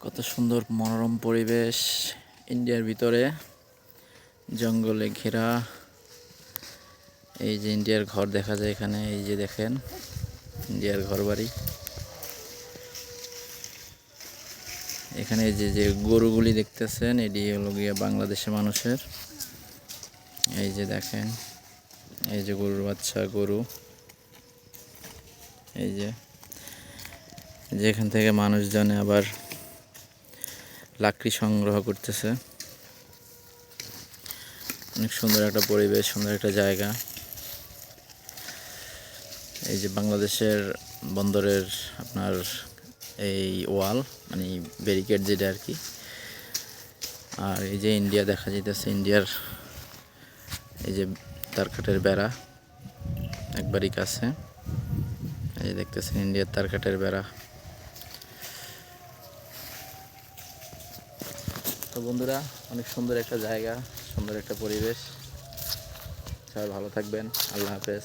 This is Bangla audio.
কত সুন্দর মনোরম পরিবেশ ইন্ডিয়ার ভিতরে জঙ্গলে ঘেরা। এই যে ইন্ডিয়ার ঘর দেখা যায় এখানে, এই যে দেখেন ইন্ডিয়ার ঘরবাড়ি। এখানে এই যে গরুগুলি দেখতেছেন, এটি হলো গিয়া বাংলাদেশের মানুষের। এই যে দেখেন, এই যে গরুর বাচ্চা গরু, এই যে যেখান থেকে মানুষজনে আবার লাকড়ি সংগ্রহ করতেছে। অনেক সুন্দর একটা পরিবেশ, সুন্দর একটা জায়গা। এই যে বাংলাদেশের বন্দরের আপনার এই ওয়াল মানে ব্যারিকেড যেটা আর কি। আর এই যে ইন্ডিয়া দেখা যাইতেছে, ইন্ডিয়ার এই যে তারকাটের বেড়া একবারই কাছে। এই যে দেখতেছেন ইন্ডিয়ার তারকাটের বেড়া। তো বন্ধুরা, অনেক সুন্দর একটা জায়গা, সুন্দর একটা পরিবেশ। সবাই ভালো থাকবেন। আল্লাহ হাফেজ।